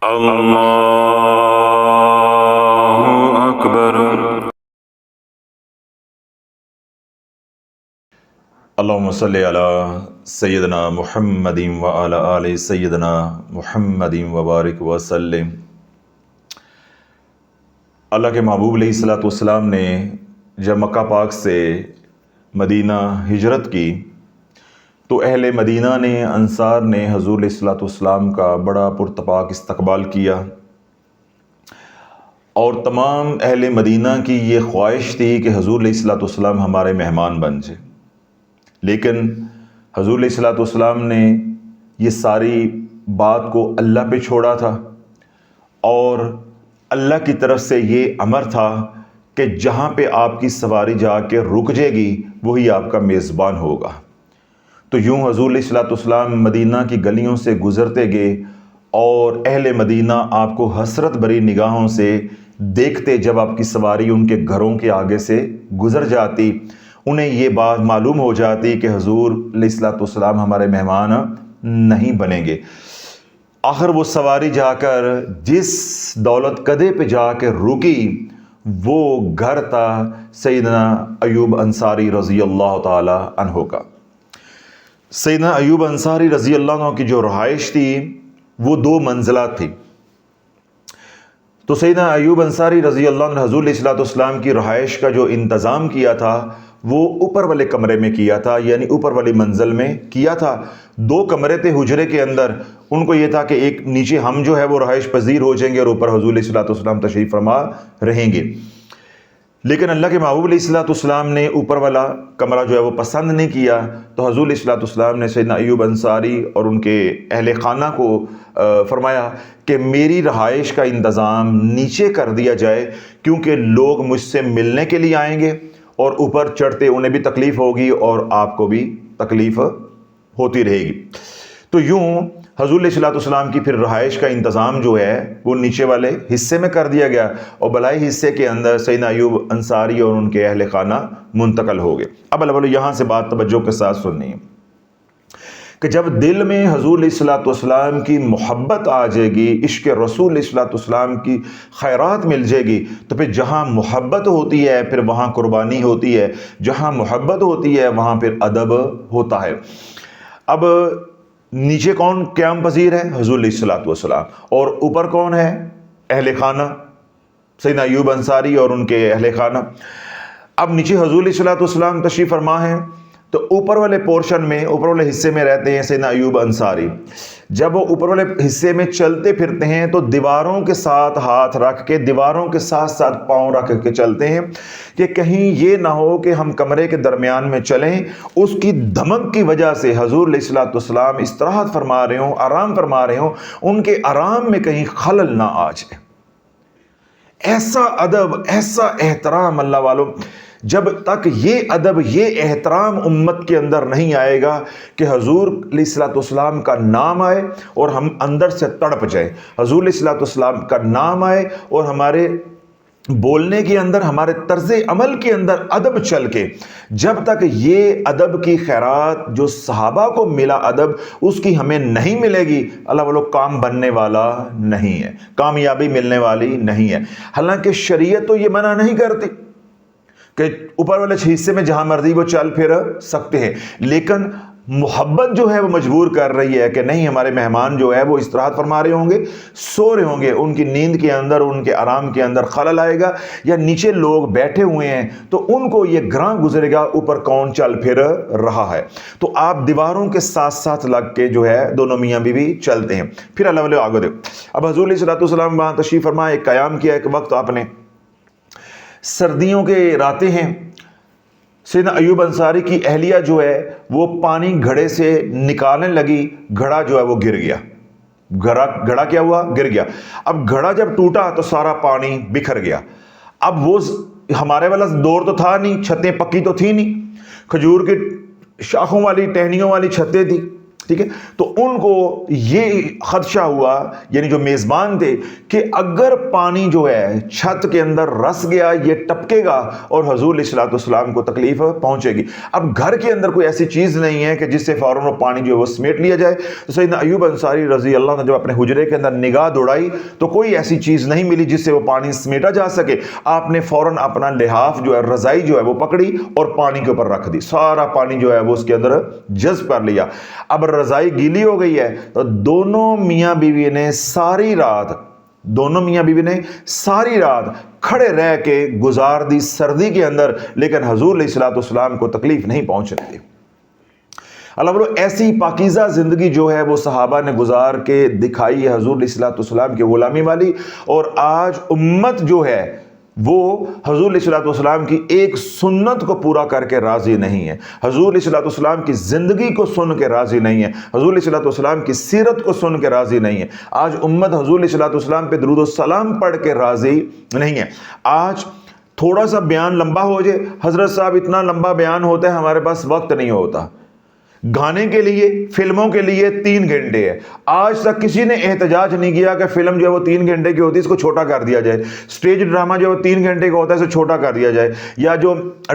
اللہ اکبر۔ اللہم صلی علی سیدنا محمد وعلی آل سیدنا محمد وبارک وسلم۔ اللہ کے محبوب علیہ الصلوۃ والسلام نے جب مکہ پاک سے مدینہ ہجرت کی تو اہل مدینہ نے، انصار نے حضور علیہ الصلوۃ والسلام کا بڑا پرتپاک استقبال کیا، اور تمام اہل مدینہ کی یہ خواہش تھی کہ حضور علیہ الصلوۃ والسلام ہمارے مہمان بن جائے، لیکن حضور علیہ الصلوۃ والسلام نے یہ ساری بات کو اللہ پہ چھوڑا تھا، اور اللہ کی طرف سے یہ امر تھا کہ جہاں پہ آپ کی سواری جا کے رک جائے گی وہی آپ کا میزبان ہوگا۔ تو یوں حضور علیہ الصلوۃ والسلام مدینہ کی گلیوں سے گزرتے گئے، اور اہل مدینہ آپ کو حسرت بھری نگاہوں سے دیکھتے جب آپ کی سواری ان کے گھروں کے آگے سے گزر جاتی۔ انہیں یہ بات معلوم ہو جاتی کہ حضور علیہ الصلوۃ والسلام ہمارے مہمان نہیں بنیں گے۔ آخر وہ سواری جا کر جس دولت کدے پہ جا کے رکی وہ گھر تھا سیدنا ایوب انصاری رضی اللہ تعالی عنہ کا۔ سیدنا ایوب انصاری رضی اللہ عنہ کی جو رہائش تھی وہ 2 منزلہ تھی۔ تو سیدنا ایوب انصاری رضی اللہ عنہ حضور علیہ الصلوۃ والسلام کی رہائش کا جو انتظام کیا تھا وہ اوپر والے کمرے میں کیا تھا، یعنی اوپر والی منزل میں کیا تھا۔ 2 کمرے تھے حجرے کے اندر، ان کو یہ تھا کہ ایک نیچے ہم جو ہے وہ رہائش پذیر ہو جائیں گے اور اوپر حضور علیہ الصلوۃ والسلام تشریف فرما رہیں گے۔ لیکن اللہ کے محبوب علیہ الصلوۃ والسلام نے اوپر والا کمرہ جو ہے وہ پسند نہیں کیا، تو حضور علیہ الصلوۃ والسلام نے سیدنا ایوب انصاری اور ان کے اہل خانہ کو فرمایا کہ میری رہائش کا انتظام نیچے کر دیا جائے، کیونکہ لوگ مجھ سے ملنے کے لیے آئیں گے اور اوپر چڑھتے انہیں بھی تکلیف ہوگی اور آپ کو بھی تکلیف ہوتی رہے گی۔ تو یوں حضور علیہ الصلوۃ والسلام کی پھر رہائش کا انتظام جو ہے وہ نیچے والے حصے میں کر دیا گیا، اور بلائی حصے کے اندر سیدنا ایوب انصاری اور ان کے اہل خانہ منتقل ہو گئے۔ اب یہاں سے بات توجہ کے ساتھ سننی ہے کہ جب دل میں حضور علیہ الصلوۃ والسلام کی محبت آ جائے گی، عشق رسول علیہ الصلوۃ والسلام کی خیرات مل جائے گی، تو پھر جہاں محبت ہوتی ہے پھر وہاں قربانی ہوتی ہے، جہاں محبت ہوتی ہے وہاں پھر ادب ہوتا ہے۔ اب نیچے کون قیام پذیر ہے؟ حضور علیہ الصلوۃ والسلام، اور اوپر کون ہے؟ اہل خانہ سیدنا ایوب انصاری اور ان کے اہل خانہ۔ اب نیچے حضور علیہ الصلوۃ والسلام تشریف فرما ہے، تو اوپر والے پورشن میں، اوپر والے حصے میں رہتے ہیں سیدنا ایوب انصاری۔ جب وہ اوپر والے حصے میں چلتے پھرتے ہیں تو دیواروں کے ساتھ ہاتھ رکھ کے، دیواروں کے ساتھ ساتھ پاؤں رکھ کے چلتے ہیں کہ کہیں یہ نہ ہو کہ ہم کمرے کے درمیان میں چلیں، اس کی دھمک کی وجہ سے حضور علیہ الصلوۃ والسلام استراحت فرما رہے ہوں، آرام فرما رہے ہوں، ان کے آرام میں کہیں خلل نہ آ جائے۔ ایسا ادب، ایسا احترام اللہ والوں، جب تک یہ ادب، یہ احترام امت کے اندر نہیں آئے گا کہ حضور علیہ الصلوۃ والسلام کا نام آئے اور ہم اندر سے تڑپ جائیں، حضور علیہ الصلوۃ والسلام کا نام آئے اور ہمارے بولنے کے اندر، ہمارے طرز عمل کے اندر ادب چل کے، جب تک یہ ادب کی خیرات جو صحابہ کو ملا ادب، اس کی ہمیں نہیں ملے گی، اللہ والو کام بننے والا نہیں ہے، کامیابی ملنے والی نہیں ہے۔ حالانکہ شریعت تو یہ منع نہیں کرتی کہ اوپر والے حصے میں جہاں مرضی وہ چل پھر سکتے ہیں، لیکن محبت جو ہے وہ مجبور کر رہی ہے کہ نہیں، ہمارے مہمان جو ہے وہ استراحت فرما رہے ہوں گے، سو رہے ہوں گے، ان کی نیند کے اندر، ان کے آرام کے اندر خلل آئے گا، یا نیچے لوگ بیٹھے ہوئے ہیں تو ان کو یہ گراں گزرے گا اوپر کون چل پھر رہا ہے۔ تو آپ دیواروں کے ساتھ ساتھ لگ کے جو ہے دونوں میاں بیوی چلتے ہیں۔ پھر اللہ والے آگے دے، اب حضور علیہ الصلوۃ والسلام وہاں تشریف فرما، ایک قیام کیا ایک وقت آپ نے، سردیوں کے راتیں ہیں، سیدنا ایوب انصاری کی اہلیہ جو ہے وہ پانی گھڑے سے نکالنے لگی، گھڑا جو ہے وہ گر گیا، گھڑا کیا ہوا؟ گر گیا۔ اب گھڑا جب ٹوٹا تو سارا پانی بکھر گیا۔ اب وہ ہمارے والا دور تو تھا نہیں، چھتیں پکی تو تھی نہیں، کھجور کی شاخوں والی، ٹہنیوں والی چھتیں تھی، ٹھیک ہے. تو ان کو یہ خدشہ ہوا، یعنی جو میزبان تھے، کہ اگر پانی جو ہے چھت کے اندر رس گیا یہ ٹپکے گا اور حضور علیہ الصلوۃ والسلام کو تکلیف پہنچے گی. اب گھر کے اندر کوئی ایسی چیز نہیں ہے کہ جس سے فوراً وہ پانی جو ہے وہ سمیٹ لیا جائے. تو سیدنا ایوب انصاری رضی اللہ عنہ جب اپنے حجرے کے اندر نگاہ دوڑائی تو کوئی ایسی چیز نہیں ملی جس سے وہ پانی سمیٹا جا سکے. آپ نے فوراً اپنا لحاف جو ہے، رضائی جو ہے وہ پکڑی اور پانی کے اوپر رکھ دی. سارا پانی جو ہے وہ اس کے اندر جذب کر لیا. اب رضائی گیلی ہو گئی ہے تو دونوں میاں بیوی نے ساری رات کھڑے رہ کے گزار دی سردی کے اندر، لیکن حضور علیہ الصلوۃ والسلام کو تکلیف نہیں پہنچنے دی. اللہ بولو ایسی پاکیزہ زندگی جو ہے وہ صحابہ نے گزار کے دکھائی ہے حضور علیہ الصلوۃ والسلام کی غلامی والی. اور آج امت جو ہے وہ حضور علیہ الصلوۃ والسلام کی ایک سنت کو پورا کر کے راضی نہیں ہے، حضور علیہ الصلوۃ والسلام کی زندگی کو سن کے راضی نہیں ہے، حضور علیہ الصلوۃ والسلام کی سیرت کو سن کے راضی نہیں ہے. آج امت حضور علیہ الصلوۃ والسلام پہ درود و سلام پڑھ کے راضی نہیں ہے. آج تھوڑا سا بیان لمبا ہو جائے، حضرت صاحب اتنا لمبا بیان ہوتا ہے ہمارے پاس وقت نہیں ہوتا. گانے کے لیے، فلموں کے لیے 3 گھنٹے ہے. آج تک کسی نے احتجاج نہیں کیا کہ فلم جو ہے وہ 3 گھنٹے کی ہوتی ہے اس کو چھوٹا کر دیا جائے، اسٹیج ڈرامہ جو ہے وہ 3 گھنٹے کا ہوتا ہے اسے چھوٹا کر دیا جائے، یا جو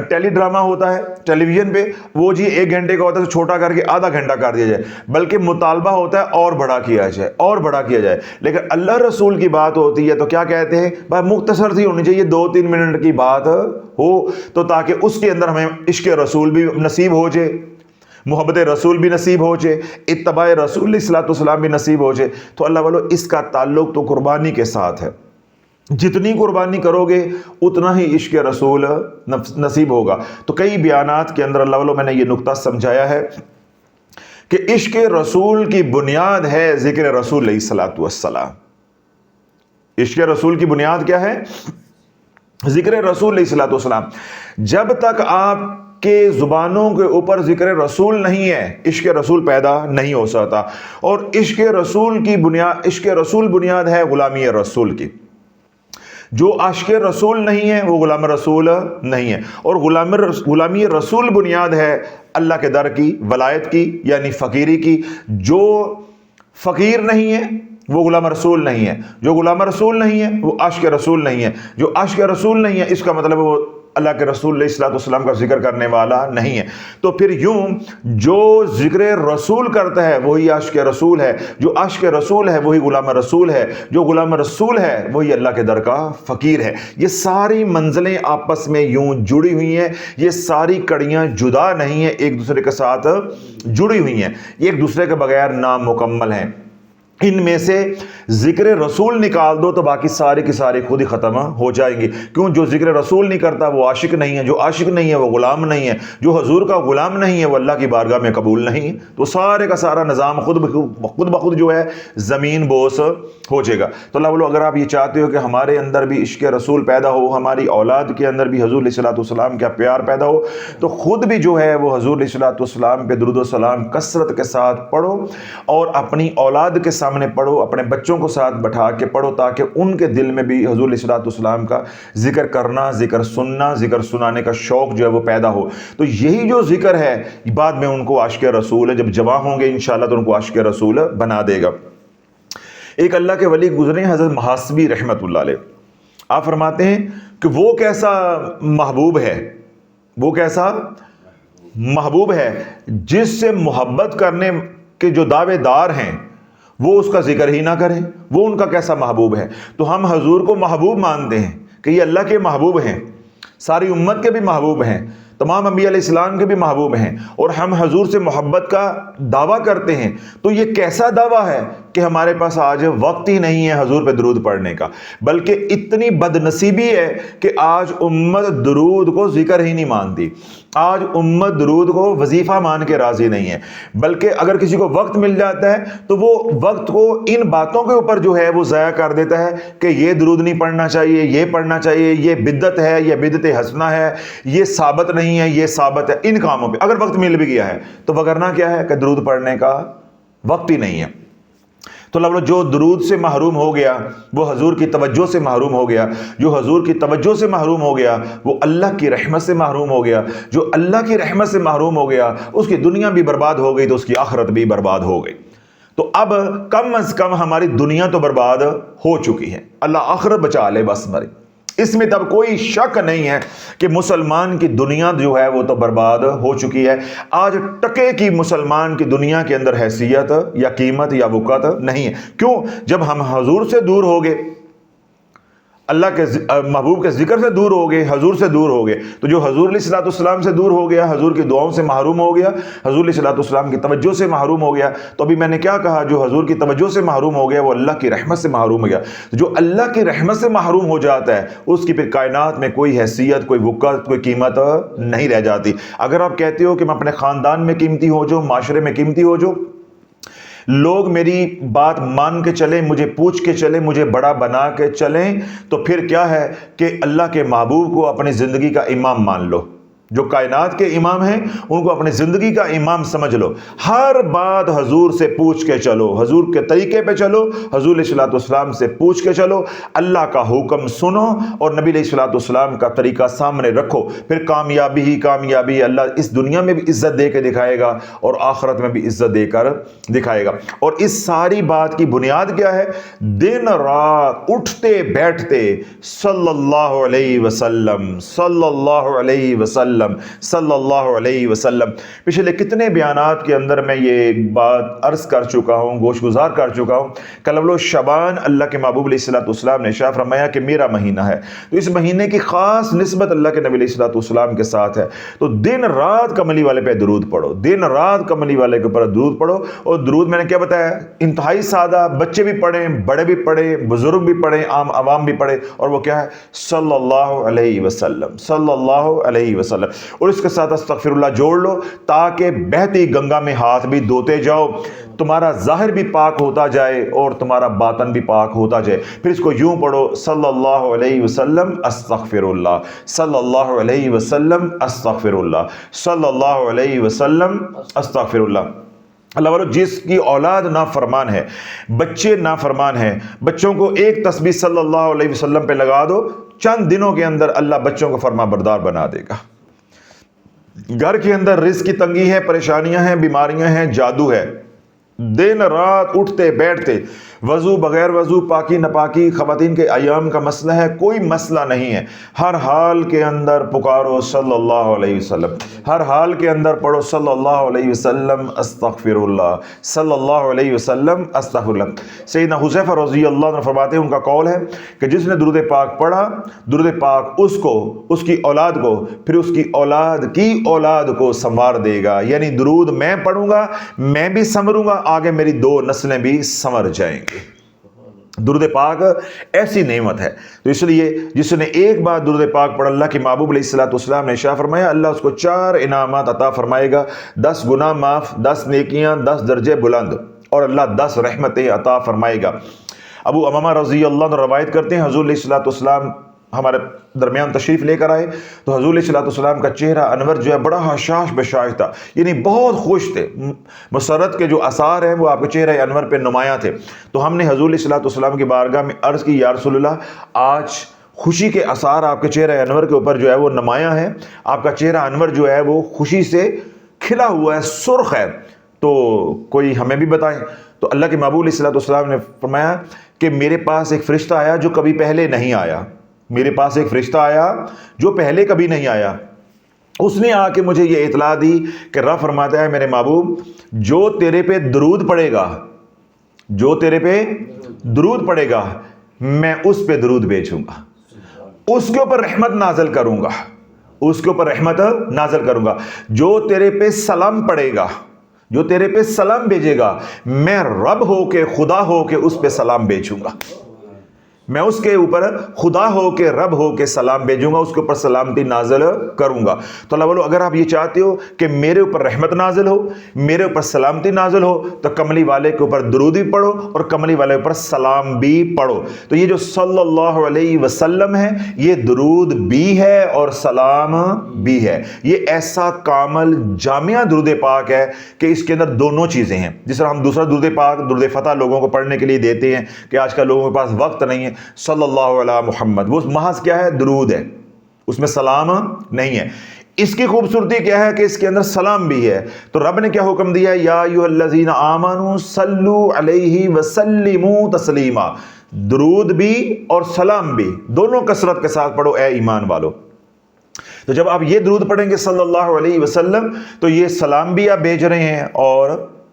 ٹیلی ڈرامہ ہوتا ہے ٹیلی ویژن پہ وہ جی 1 گھنٹے کا ہوتا ہے اسے چھوٹا کر کے آدھا گھنٹہ کر دیا جائے. بلکہ مطالبہ ہوتا ہے اور بڑا کیا جائے. لیکن اللہ رسول کی بات ہوتی ہے تو کیا کہتے ہیں، بس مختصر سی ہونی چاہیے، 2-3 منٹ کی بات ہو تو تاکہ اس کے اندر ہمیں عشق رسول بھی نصیب ہو جائے، محبت رسول بھی نصیب ہو جائے، اتباع رسول علیہ الصلوۃ والسلام بھی نصیب ہو جائے. تو اللہ والو اس کا تعلق تو قربانی کے ساتھ ہے. جتنی قربانی کرو گے اتنا ہی عشق رسول نصیب ہوگا. تو کئی بیانات کے اندر اللہ والو میں نے یہ نقطہ سمجھایا ہے کہ عشق رسول کی بنیاد ہے ذکر رسول علیہ الصلوۃ والسلام. عشق رسول کی بنیاد کیا ہے؟ ذکر رسول علیہ الصلوۃ والسلام. جب تک آپ کہ زبانوں کے اوپر ذکر رسول نہیں ہے، عشق رسول پیدا نہیں ہو سکتا. اور عشق رسول بنیاد ہے غلامی رسول کی. جو عاشق رسول نہیں ہے وہ غلام رسول نہیں ہے. اور غلامی رسول بنیاد ہے اللہ کے در کی، ولایت کی، یعنی فقیری کی. جو فقیر نہیں ہے وہ غلام رسول نہیں ہے، جو غلام رسول نہیں ہے وہ عاشق رسول نہیں ہے. جو عاشق رسول نہیں ہے اس کا مطلب وہ اللہ کے رسول علیہ الصلوۃ والسلام کا ذکر کرنے والا نہیں ہے. تو پھر یوں جو ذکر رسول کرتا ہے وہی عاشق رسول ہے، جو عاشق رسول ہے وہی غلام رسول ہے، جو غلام رسول ہے وہی اللہ کے در کا فقیر ہے. یہ ساری منزلیں آپس میں یوں جڑی ہوئی ہیں، یہ ساری کڑیاں جدا نہیں ہیں، ایک دوسرے کے ساتھ جڑی ہوئی ہیں، ایک دوسرے کے بغیر نامکمل ہیں. ان میں سے ذکر رسول نکال دو تو باقی سارے کی سارے خود ہی ختم ہو جائیں گے. کیوں؟ جو ذکر رسول نہیں کرتا وہ عاشق نہیں ہے، جو عاشق نہیں ہے وہ غلام نہیں ہے، جو حضور کا غلام نہیں ہے وہ اللہ کی بارگاہ میں قبول نہیں. تو سارے کا سارا نظام خود بخود جو ہے زمین بوس ہو جائے گا. تو اللہ بولو اگر آپ یہ چاہتے ہو کہ ہمارے اندر بھی عشق رسول پیدا ہو، ہماری اولاد کے اندر بھی حضور علیہ الصلوۃ والسلام کا پیار پیدا ہو، تو خود بھی جو ہے وہ حضور علیہ الصلوۃ والسلام پہ درود و سلام کثرت کے ساتھ پڑھو، اور اپنی اولاد کے سامنے پڑھو، اپنے بچوں کو ساتھ بٹھا کے پڑھو، تاکہ ان کے دل میں بھی حضور علیہ الصلوۃ والسلام کا ذکر کرنا، ذکر سننا، ذکر سنانے کا شوق جو ہے وہ پیدا ہو. تو یہی جو ذکر ہے بعد میں ان کو عاشق رسول ہے، جب جوان ہوں گے انشاءاللہ تو ان کو عاشق رسول بنا دے گا. ایک اللہ کے ولی گزرے ہیں حضرت محاسبی رحمت اللہ علیہ. آپ فرماتے ہیں کہ وہ کیسا محبوب ہے جس سے محبت کرنے کے جو دعوے دار ہیں وہ اس کا ذکر ہی نہ کریں، وہ ان کا کیسا محبوب ہے. تو ہم حضور کو محبوب مانتے ہیں کہ یہ اللہ کے محبوب ہیں، ساری امت کے بھی محبوب ہیں، تمام انبیاء علیہ السلام کے بھی محبوب ہیں، اور ہم حضور سے محبت کا دعویٰ کرتے ہیں. تو یہ کیسا دعویٰ ہے کہ ہمارے پاس آج وقت ہی نہیں ہے حضور پہ درود پڑھنے کا، بلکہ اتنی بد نصیبی ہے کہ آج امت درود کو ذکر ہی نہیں مانتی. آج امت درود کو وظیفہ مان کے راضی نہیں ہے، بلکہ اگر کسی کو وقت مل جاتا ہے تو وہ وقت کو ان باتوں کے اوپر جو ہے وہ ضائع کر دیتا ہے کہ یہ درود نہیں پڑھنا چاہیے، یہ پڑھنا چاہیے، یہ بدعت ہے، یہ بدعت حسنہ ہے، یہ ثابت نہیں ہے، یہ ثابت ہے. ان کاموں پہ اگر وقت مل بھی گیا ہے تو وگرنہ کیا ہے کہ درود پڑھنے کا وقت ہی نہیں ہے. تو لوگ جو درود سے محروم ہو گیا وہ حضور کی توجہ سے محروم ہو گیا، جو حضور کی توجہ سے محروم ہو گیا وہ اللہ کی رحمت سے محروم ہو گیا، جو اللہ کی رحمت سے محروم ہو گیا اس کی دنیا بھی برباد ہو گئی تو اس کی آخرت بھی برباد ہو گئی۔ تو اب کم از کم ہماری دنیا تو برباد ہو چکی ہے، اللہ آخرت بچا لے بس ہماری۔ اس میں تب کوئی شک نہیں ہے کہ مسلمان کی دنیا جو ہے وہ تو برباد ہو چکی ہے۔ آج ٹکے کی مسلمان کی دنیا کے اندر حیثیت یا قیمت یا وقت نہیں ہے۔ کیوں؟ جب ہم حضور سے دور ہو گئے، اللہ کے محبوب کے ذکر سے دور ہو گئے، حضور سے دور ہو گئے، تو جو حضور علیہ الصلوۃ والسلام سے دور ہو گیا، حضور کی دعاؤں سے محروم ہو گیا، حضور علیہ الصلوۃ والسلام کی توجہ سے محروم ہو گیا، تو ابھی میں نے کیا کہا، جو حضور کی توجہ سے محروم ہو گیا وہ اللہ کی رحمت سے محروم ہو گیا۔ جو اللہ کی رحمت سے محروم ہو جاتا ہے اس کی پھر کائنات میں کوئی حیثیت، کوئی وقت، کوئی قیمت نہیں رہ جاتی۔ اگر آپ کہتے ہو کہ میں اپنے خاندان میں قیمتی ہو جاؤں، معاشرے میں قیمتی ہو جاؤں، لوگ میری بات مان کے چلیں، مجھے پوچھ کے چلیں، مجھے بڑا بنا کے چلیں، تو پھر کیا ہے کہ اللہ کے محبوب کو اپنی زندگی کا امام مان لو۔ جو کائنات کے امام ہیں ان کو اپنی زندگی کا امام سمجھ لو، ہر بات حضور سے پوچھ کے چلو، حضور کے طریقے پہ چلو، حضور علیہ الصلوۃ والسلام سے پوچھ کے چلو، اللہ کا حکم سنو اور نبی علیہ الصلوۃ والسلام کا طریقہ سامنے رکھو، پھر کامیابی ہی کامیابی، اللہ اس دنیا میں بھی عزت دے کے دکھائے گا اور آخرت میں بھی عزت دے کر دکھائے گا۔ اور اس ساری بات کی بنیاد کیا ہے؟ دن رات اٹھتے بیٹھتے صلی اللہ علیہ وسلم، صلی اللہ علیہ وسلم، صلی اللہ علیہ وسلم۔ پچھلے کتنے بیانات کے اندر میں یہ بات عرض کر چکا ہوں، گوش گزار کر چکا ہوں۔ کلب شعبان اللہ کے محبوب علیہ الصلوۃ والسلام نے ارشاد فرمایا کہ میرا مہینہ ہے، تو اس مہینے کی خاص نسبت اللہ کے نبی علیہ الصلوۃ والسلام کے ساتھ ہے۔ تو دن رات کملی والے پہ درود پڑھو، دن رات کملی والے کے اوپر درود پڑھو۔ اور درود میں نے کیا بتایا؟ انتہائی سادہ، بچے بھی پڑھیں، بڑے بھی پڑھیں، بزرگ بھی پڑھیں، عام عوام بھی پڑھیں، اور وہ کیا ہے؟ صلی اللہ علیہ وسلم، صلی اللہ علیہ وسلم۔ اور اس کے ساتھ استغفر اللہ جوڑ لو تاکہ بہتی گنگا میں ہاتھ بھی دھوتے جاؤ، تمہارا ظاہر بھی پاک ہوتا جائے اور تمہارا باطن بھی پاک ہوتا جائے۔ پھر اس کو یوں پڑھو، صلی اللہ علیہ وسلم استغفر اللہ، صلی اللہ علیہ وسلم استغفر اللہ، صلی اللہ علیہ وسلم استغفر اللہ۔ اللہ والو، جس کی اولاد نافرمان ہے، بچے نافرمان ہیں، بچوں کو ایک تسبیح صلی اللہ علیہ وسلم پہ لگا دو، چند دنوں کے اندر اللہ بچوں کو فرما بردار بنا دے گا۔ گھر کے اندر رزق کی تنگی ہے، پریشانیاں ہیں، بیماریاں ہیں، جادو ہے، دن رات اٹھتے بیٹھتے، وضو بغیر وضو، پاکی نپاکی، خواتین کے ایام کا مسئلہ ہے، کوئی مسئلہ نہیں ہے، ہر حال کے اندر پکارو صلی اللہ علیہ وسلم، ہر حال کے اندر پڑھو صلی اللہ علیہ وسلم استغفر اللہ، صلی اللہ علیہ وسلم استغفر اللہ۔ سیدنا حذیفہ رضی اللہ عنہ فرماتے ہیں، ان کا قول ہے کہ جس نے درود پاک پڑھا، درود پاک اس کو، اس کی اولاد کو، پھر اس کی اولاد کی اولاد کو سنوار دے گا۔ یعنی درود میں پڑھوں گا، میں بھی سنوروں گا، آگے میری دو نسلیں بھی سنور جائیں گے۔ درود پاک ایسی نعمت ہے، تو اس لیے جس نے ایک بار درود پاک پڑھ، اللہ کے محبوب علیہ الصلوۃ والسلام نے ارشاد فرمایا اللہ اس کو 4 انعامات عطا فرمائے گا، 10 گناہ معاف، 10 نیکیاں، 10 درجے بلند، اور اللہ 10 رحمتیں عطا فرمائے گا۔ ابو امامہ رضی اللہ عنہ روایت کرتے ہیں، حضور علیہ الصلوۃ والسلام ہمارے درمیان تشریف لے کر آئے تو حضور علیہ الصلوۃ والسلام کا چہرہ انور جو ہے بڑا حشاش بشاش تھا، یعنی بہت خوش تھے، مسرت کے جو آثار ہیں وہ آپ کے چہرہ انور پہ نمایاں تھے۔ تو ہم نے حضور علیہ الصلوۃ والسلام کی بارگاہ میں عرض کی، یا رسول اللہ، آج خوشی کے آثار آپ کے چہرہ انور کے اوپر جو ہے وہ نمایاں ہیں، آپ کا چہرہ انور جو ہے وہ خوشی سے کھلا ہوا ہے، سرخ ہے، تو کوئی ہمیں بھی بتائیں۔ تو اللہ کے محبوب علیہ الصلوۃ والسلام نے فرمایا کہ میرے پاس ایک فرشتہ آیا جو کبھی پہلے نہیں آیا، میرے پاس ایک فرشتہ آیا جو پہلے کبھی نہیں آیا، اس نے آ کے مجھے یہ اطلاع دی کہ رب فرماتا ہے میرے محبوب، جو تیرے پہ درود پڑے گا، جو تیرے پہ درود پڑے گا، میں اس پہ درود بھیجوں گا، اس کے اوپر رحمت نازل کروں گا، اس کے اوپر رحمت نازل کروں گا۔ جو تیرے پہ سلام پڑے گا، جو تیرے پہ سلام بھیجے گا، میں رب ہو کے، خدا ہو کے اس پہ سلام بھیجوں گا۔ میں اس کے اوپر خدا ہو کے رب ہو کے سلام بھیجوں گا، اس کے اوپر سلامتی نازل کروں گا۔ تو اللہ والو اگر آپ یہ چاہتے ہو کہ میرے اوپر رحمت نازل ہو، میرے اوپر سلامتی نازل ہو، تو کملی والے کے اوپر درود بھی پڑھو اور کملی والے کے اوپر سلام بھی پڑھو۔ تو یہ جو صلی اللہ علیہ وسلم ہے، یہ درود بھی ہے اور سلام بھی ہے۔ یہ ایسا کامل جامعہ درود پاک ہے کہ اس کے اندر دونوں چیزیں ہیں۔ جس طرح ہم دوسرا درود پاک، درود فتح لوگوں کو پڑھنے کے لیے دیتے ہیں کہ آج کل لوگوں کے پاس وقت نہیں ہے، صلی اللہ علیہ محمد، وہ محض کیا ہے؟ درود ہے، اس میں سلام نہیں ہے۔ اس کی خوبصورتی کیا ہے کہ اس کے اندر سلام بھی ہے۔ تو رب نے کیا حکم دیا؟ یا ایھا الذین آمنوا صلوا علیہ وسلموا تسلیما، درود بھی اور سلام بھی دونوں کثرت کے ساتھ پڑھو اے ایمان والو۔ تو جب آپ یہ درود پڑھیں گے صلی اللہ علیہ وسلم، تو یہ سلام بھی آپ بھیج رہے ہیں اور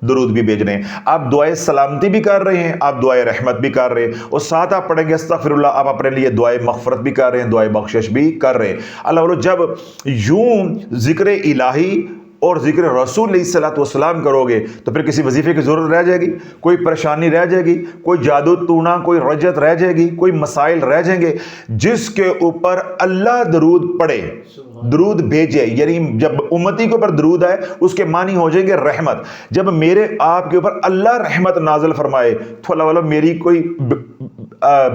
درود بھی بھیج رہے ہیں، آپ دعائے سلامتی بھی کر رہے ہیں، آپ دعائے رحمت بھی کر رہے ہیں، اور ساتھ آپ پڑھیں گے استغفر اللہ، آپ اپنے لیے دعائے مغفرت بھی کر رہے ہیں، دعائے بخشش بھی کر رہے ہیں۔ اللہ والو جب یوں ذکر الہی اور ذکر رسول علیہ الصلوۃ والسلام کرو گے تو پھر کسی وظیفے کی ضرورت رہ جائے گی، کوئی پریشانی رہ جائے گی، کوئی جادو ٹونا، کوئی رجت رہ جائے گی، کوئی مسائل رہ جائیں گے۔ جس کے اوپر اللہ درود پڑھے، درود بھیجے، یعنی جب امتی کے اوپر درود آئے اس کے معنی ہو جائیں گے رحمت۔ جب میرے آپ کے اوپر اللہ رحمت نازل فرمائے تو اللہ والا میری کوئی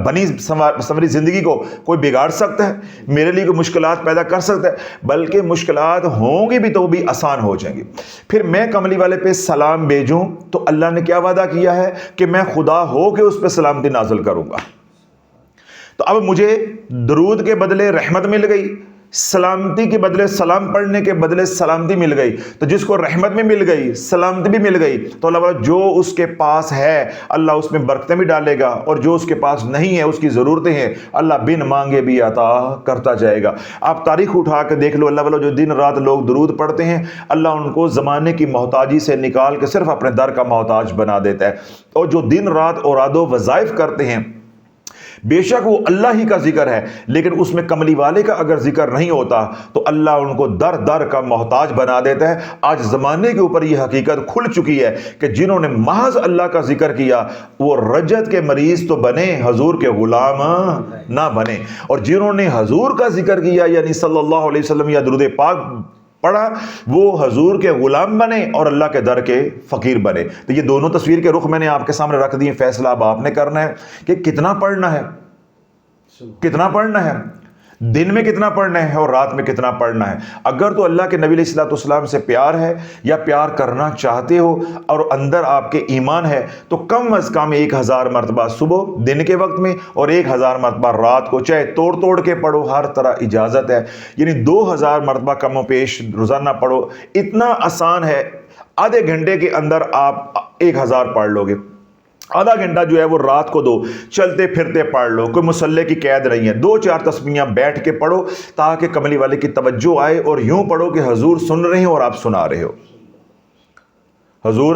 بنی سنوری زندگی کو کوئی بگاڑ سکتا ہے، میرے لیے کوئی مشکلات پیدا کر سکتا ہے، بلکہ مشکلات ہوں گی بھی تو وہ بھی آسان ہو جائیں گی۔ پھر میں کملی والے پہ سلام بھیجوں تو اللہ نے کیا وعدہ کیا ہے کہ میں خدا ہو کے اس پہ سلامتی نازل کروں گا۔ تو اب مجھے درود کے بدلے رحمت مل گئی، سلامتی کے بدلے سلام پڑھنے کے بدلے سلامتی مل گئی، تو جس کو رحمت بھی مل گئی، سلامتی بھی مل گئی، تو اللہ تعالیٰ جو اس کے پاس ہے اللہ اس میں برکتیں بھی ڈالے گا، اور جو اس کے پاس نہیں ہے، اس کی ضرورتیں ہیں، اللہ بن مانگے بھی عطا کرتا جائے گا۔ آپ تاریخ اٹھا کے دیکھ لو، اللہ تعالیٰ جو دن رات لوگ درود پڑھتے ہیں، اللہ ان کو زمانے کی محتاجی سے نکال کے صرف اپنے در کا محتاج بنا دیتا ہے۔ اور جو دن رات اوراد و وظائف کرتے ہیں، بے شک وہ اللہ ہی کا ذکر ہے، لیکن اس میں کملی والے کا اگر ذکر نہیں ہوتا تو اللہ ان کو در در کا محتاج بنا دیتا ہے۔ آج زمانے کے اوپر یہ حقیقت کھل چکی ہے کہ جنہوں نے محض اللہ کا ذکر کیا وہ رجت کے مریض تو بنے، حضور کے غلام نہ بنے، اور جنہوں نے حضور کا ذکر کیا یعنی صلی اللہ علیہ وسلم یا درود پاک پڑھا وہ حضور کے غلام بنے اور اللہ کے در کے فقیر بنے۔ تو یہ دونوں تصویر کے رخ میں نے آپ کے سامنے رکھ دیے، فیصلہ اب آپ نے کرنا ہے کہ کتنا پڑھنا ہے، کتنا پڑھنا ہے، دن میں کتنا پڑھنا ہے اور رات میں کتنا پڑھنا ہے۔ اگر تو اللہ کے نبی علیہ الصلوۃ والسلام سے پیار ہے یا پیار کرنا چاہتے ہو اور اندر آپ کے ایمان ہے تو کم از کم 1000 مرتبہ صبح دن کے وقت میں اور 1000 مرتبہ رات کو، چاہے توڑ توڑ کے پڑھو، ہر طرح اجازت ہے، یعنی 2000 مرتبہ کم و پیش روزانہ پڑھو۔ اتنا آسان ہے، آدھے گھنٹے کے اندر آپ 1000 پڑھ لو گے۔ آدھا گھنٹہ جو ہے وہ رات کو دو، چلتے پھرتے پڑھ لو، کوئی مسلح کی قید نہیں ہے، 2-4 تسبیحاں بیٹھ کے پڑھو تاکہ کملی والے کی توجہ آئے، اور یوں پڑھو کہ حضور سن رہے ہیں اور آپ سنا رہے ہو، حضور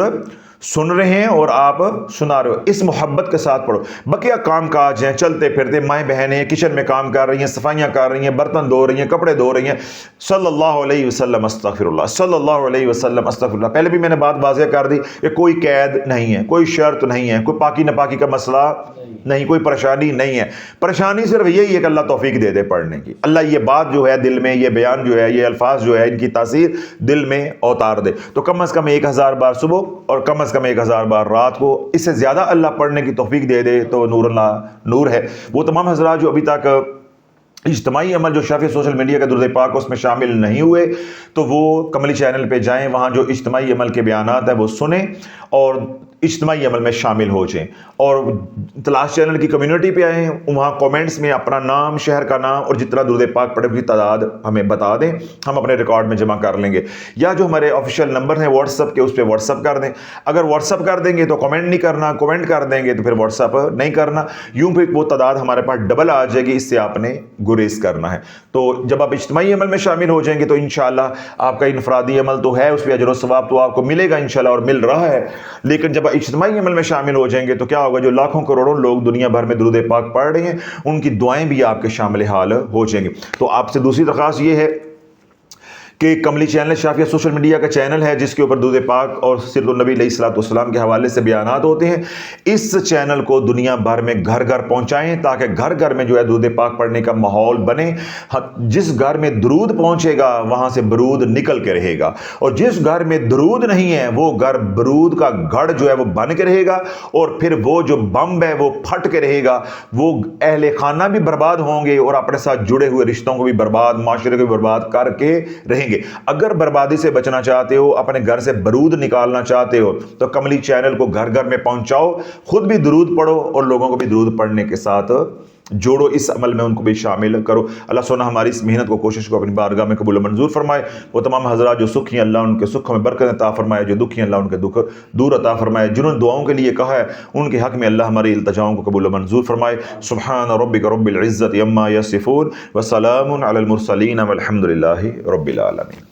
سن رہے ہیں اور آپ سنا رہے ہو، اس محبت کے ساتھ پڑھو۔ بقیہ کام کاج ہیں، چلتے پھرتے مائیں بہنیں کچن میں کام کر رہی ہیں، صفائیاں کر رہی ہیں، برتن دھو رہی ہیں، کپڑے دھو رہی ہیں، صلی اللہ علیہ وسلم استغفر اللہ، صلی اللہ علیہ وسلم استغفر اللہ۔ پہلے بھی میں نے بات واضح کر دی کہ کوئی قید نہیں ہے، کوئی شرط نہیں ہے، کوئی پاکی ناپاکی کا مسئلہ نہیں، کوئی پریشانی نہیں ہے۔ پریشانی صرف یہی ہے کہ اللہ توفیق دے دے پڑھنے کی، اللہ یہ بات جو ہے دل میں، یہ بیان جو ہے، یہ الفاظ جو ہے، ان کی تاثیر دل میں اتار دے۔ تو کم از کم 1000 بار صبح اور کم از کم 1000 بار رات کو، اس سے زیادہ اللہ پڑھنے کی توفیق دے دے تو نور اللہ نور ہے۔ وہ تمام حضرات جو ابھی تک اجتماعی عمل جو شافی سوشل میڈیا کا درود پاک اس میں شامل نہیں ہوئے تو وہ کملی چینل پہ جائیں، وہاں جو اجتماعی عمل کے بیانات ہیں وہ سنیں اور اجتماعی عمل میں شامل ہو جائیں، اور تلاش چینل کی کمیونٹی پہ آئیں، وہاں کومنٹس میں اپنا نام، شہر کا نام اور جتنا درود پاک پڑھے کی تعداد ہمیں بتا دیں، ہم اپنے ریکارڈ میں جمع کر لیں گے، یا جو ہمارے آفیشیل نمبر ہیں واٹس ایپ کے اس پہ واٹس ایپ کر دیں۔ اگر واٹس ایپ کر دیں گے تو کمنٹ نہیں کرنا، کمنٹ کر دیں گے تو پھر واٹس ایپ نہیں کرنا، یوں پھر وہ تعداد ہمارے پاس ڈبل آ جائے گی، اس سے آپ نے گریز کرنا ہے۔ تو جب آپ اجتماعی عمل میں شامل ہو جائیں گے تو انشاءاللہ آپ کا انفرادی عمل تو ہے، اس پہ اجر و ثواب تو آپ کو ملے گا انشاءاللہ اور مل رہا ہے، لیکن جب اجتماعی عمل میں شامل ہو جائیں گے تو کیا ہوگا، جو لاکھوں کروڑوں لوگ دنیا بھر میں درود پاک پڑھ رہے ہیں ان کی دعائیں بھی آپ کے شامل حال ہو جائیں گی۔ تو آپ سے دوسری درخواست یہ ہے کہ کملی چینل شافیہ سوشل میڈیا کا چینل ہے جس کے اوپر درود پاک اور سیرت النبی علیہ الصلوۃ والسلام کے حوالے سے بیانات ہوتے ہیں. اس چینل کو دنیا بھر میں گھر گھر پہنچائیں تاکہ گھر گھر میں جو ہے درود پاک پڑھنے کا ماحول بنے. جس گھر میں درود پہنچے گا وہاں سے برود نکل کے رہے گا، اور جس گھر میں درود نہیں ہے وہ گھر برود کا گڑھ جو ہے وہ بن کے رہے گا، اور پھر وہ جو بمب ہے وہ پھٹ کے رہے گا. وہ اہل خانہ بھی برباد ہوں گے اور اپنے ساتھ جڑے ہوئے رشتوں کو بھی برباد، معاشرے کو بھی برباد کر کے رہیں گے. اگر بربادی سے بچنا چاہتے ہو، اپنے گھر سے برود نکالنا چاہتے ہو، تو کملی چینل کو گھر گھر میں پہنچاؤ، خود بھی درود پڑھو اور لوگوں کو بھی درود پڑھنے کے ساتھ جوڑو، اس عمل میں ان کو بھی شامل کرو. اللہ سونا ہماری اس محنت کو، کوشش کو اپنی بارگاہ میں قبول و منظور فرمائے. وہ تمام حضرات جو سکھی ہیں اللہ ان کے سکھوں میں برکت عطا فرمائے، جو دکھی ہیں اللہ ان کے دکھ دور عطا فرمائے. جنہوں نے دعاؤں کے لیے کہا ہے ان کے حق میں اللہ ہماری التجاؤں کو قبول و منظور فرمائے. سبحان ربک رب العزت عما یصفون وسلام علی المرسلین والحمد للہ رب العالمین.